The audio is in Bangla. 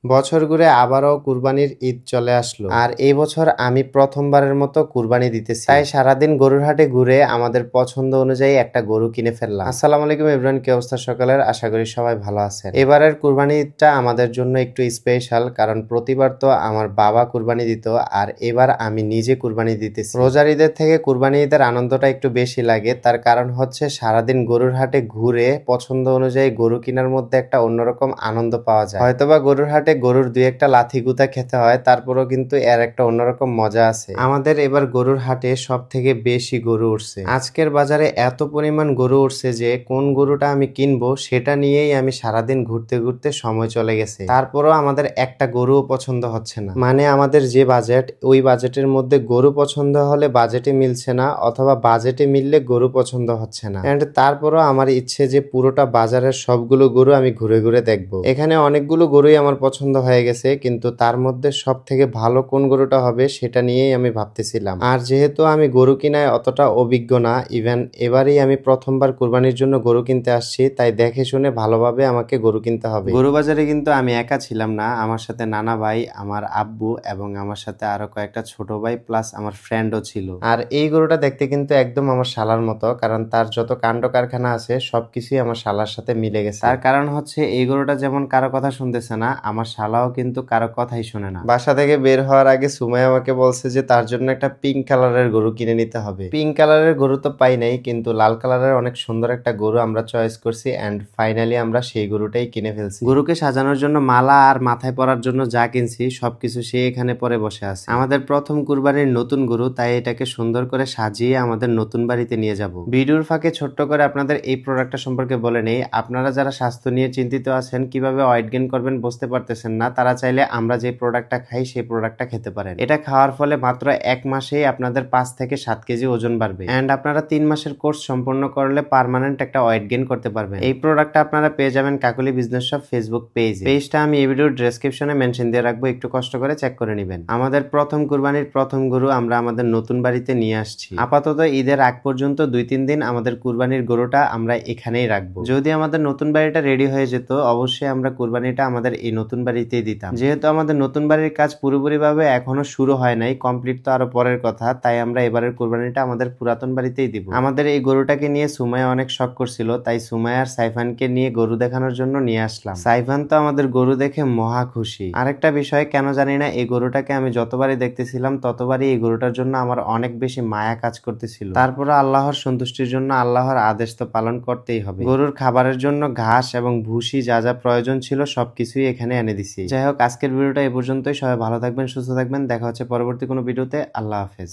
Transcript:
বছর ঘুরে আবারও কুরবানির ঈদ চলে আসলো, আর এই বছর আমি প্রথমবারের মতো কুরবানি দিতেছি। তাই সারাদিন গরুর হাটে ঘুরে আমাদের পছন্দ অনুযায়ী একটা গরু কিনে ফেললাম। আসসালামু আলাইকুম এভরিওয়ান, কি অবস্থা সকালের? আশা করি সবাই ভালো আছেন। এবারের কুরবানি ঈদটা আমাদের জন্য একটু স্পেশাল, কারণ প্রতিবার তো আমার বাবা কুরবানি দিত, আর এবার আমি নিজে কুরবানি দিতেছি। রোজার ঈদের থেকে কুরবানি ঈদের আনন্দটা একটু বেশি লাগে, তার কারণ হচ্ছে সারাদিন গরুর হাটে ঘুরে পছন্দ অনুযায়ী গরু কেনার মধ্যে একটা অন্যরকম আনন্দ পাওয়া যায়। হয়তোবা গরুর হাটে গরুর দুই একটা লাথি গুতা খেতে হয়, তারপরও কিন্তু এর একটা অন্যরকম মজা আছে। আমাদের এবার গরুর হাটে সব থেকে বেশি গরু উঠছে। আজকের বাজারে এত পরিমাণ গরু উঠছে যে কোন গরুটা আমি কিনবো সেটা নিয়েই আমি সারাদিন ঘুরতে ঘুরতে সময় চলে গেছে। তারপরও আমাদের একটা গরুও পছন্দ হচ্ছে না। মানে আমাদের যে বাজেট, ওই বাজেটের মধ্যে গরু পছন্দ হলে বাজেটে মিলছে না, অথবা বাজেটে মিললে গরু পছন্দ হচ্ছে না। এন্ড তারপরও আমার ইচ্ছে যে পুরোটা বাজারের সবগুলো গরু আমি ঘুরে ঘুরে দেখবো। এখানে অনেকগুলো গরুই আমার পছন্দ হয়ে গেছে, কিন্তু তার মধ্যে সব থেকে ভালো কোন গরুটা হবে সেটা নিয়েই আমি ভাবতেছিলাম। আর যেহেতু আমি গরু কিনায় অতটা অভিজ্ঞ না, ইভেন এবারেই আমি প্রথমবার কুরবানির জন্য গরু কিনতে আসছি, তাই দেখে শুনে ভালোভাবে আমাকে গরু কিনতে হবে। গরু বাজারে কিন্তু আমি একা ছিলাম না, আমার সাথে নানা ভাই, আমার আব্বু এবং আমার সাথে আরো কয়েকটা ছোট ভাই প্লাস আমার ফ্রেন্ডও ছিল। আর এই গরুটা দেখতে কিন্তু একদম আমার শালার মতো, কারণ তার যত কাণ্ড কারখানা আছে সবকিছুই আমার শালার সাথে মিলে গেছে। তার কারণ হচ্ছে এই গরুটা যেমন কারো কথা শুনতেছে না, আমার শালাও কিন্তু কারো কথাই শুনে না। বাসা থেকে বের হওয়ার আগে সুমাই আমাকে বলছে যে তার জন্য একটা পিঙ্ক কালারের গরু কিনে নিতে হবে। পিঙ্ক কালারের গরু তো পাই নাই, কিন্তু লাল কালারের অনেক সুন্দর একটা গরু আমরা চয়েস করছি, এন্ড ফাইনালি আমরা সেই গরুটাই কিনে ফেলছি। গরুকে সাজানোর জন্য মালা আর মাথায় পরার জন্য যা কিনছি সবকিছু সে এখানে পরে বসে আছে। আমাদের প্রথম কুরবানির নতুন গরু, তাই এটাকে সুন্দর করে সাজিয়ে আমাদের নতুন বাড়িতে নিয়ে যাব। ভিডিওর ফাঁকে ছোট্ট করে আপনাদের এই প্রোডাক্টটা সম্পর্কে বলে নেই। আপনারা যারা স্বাস্থ্য নিয়ে চিন্তিত আছেন, কিভাবে ওয়েট গেইন করবেন বুঝতে পারতেছেন না, তারা চাইলে আমরা যে প্রোডাক্টটা খাই সেই প্রোডাক্টটা খেতে পারেন। এটা খাওয়ার ফলে মাত্র 1 মাসেই আপনাদের 5 থেকে 7 কেজি ওজন বাড়বে, এন্ড আপনারা 3 মাসের কোর্স সম্পন্ন করলে পার্মানেন্ট একটা ওয়েট গেইন করতে পারবেন। এই প্রোডাক্টটা আপনারা পেয়ে যাবেন কাকলি বিজনেস শপ ফেসবুক পেজটা আমি এই ভিডিওর ডেসক্রিপশনে মেনশন দিয়ে রাখবো, একটু কষ্ট করে চেক করে নেবেন। আমাদের প্রথম কুরবানির প্রথম গরু আমরা আমাদের নতুন বাড়িতে নিয়ে আসছি। আপাতত ঈদের আগ পর্যন্ত 2-3 দিন আমাদের কুরবানির গরুটা আমরা এখানেই রাখবো। যদি আমাদের নতুন বাড়িটা রেডি হয়ে যেত, অবশ্যই আমরা কুরবানিটা আমাদের এই নতুন বাড়িতেই দিতাম। যেহেতু আমাদের নতুন বাড়ির কাজ পুরোপুরিভাবে এখনো শুরু হয় নাই, কমপ্লিট তো আরো পরের কথা, তাই আমরা এবারের কুরবানিটা আমাদের পুরাতন বাড়িতেই দিব। আমাদের এই গরুটাকে নিয়ে সুমাইয়া অনেক শখ করছিল, তাই সুমাইয়া আর সাইফানকে নিয়ে গরু দেখানোর জন্য নিয়ে আসলাম। সাইফান তো আমাদের গরু দেখে মহা খুশি। আরেকটা বিষয়, কেন জানি না এই গরুটাকে আমি যতবারই দেখতেছিলাম ততবারই এই গরুটার জন্য আমার অনেক বেশি মায়া কাজ করতেছিল। তারপরে আল্লাহর সন্তুষ্টির জন্য আল্লাহর আদেশ তো পালন করতেই হবে। গরুর খাবারের জন্য ঘাস এবং ভুসি যা যা প্রয়োজন ছিল সবকিছুই এখানে এনে দিছি। যাই হোক, আজকের ভিডিওটা এ পর্যন্তই। সবাই ভালো থাকবেন, সুস্থ থাকবেন, দেখা হচ্ছে পরবর্তী কোনো ভিডিওতে। আল্লাহ হাফেজ।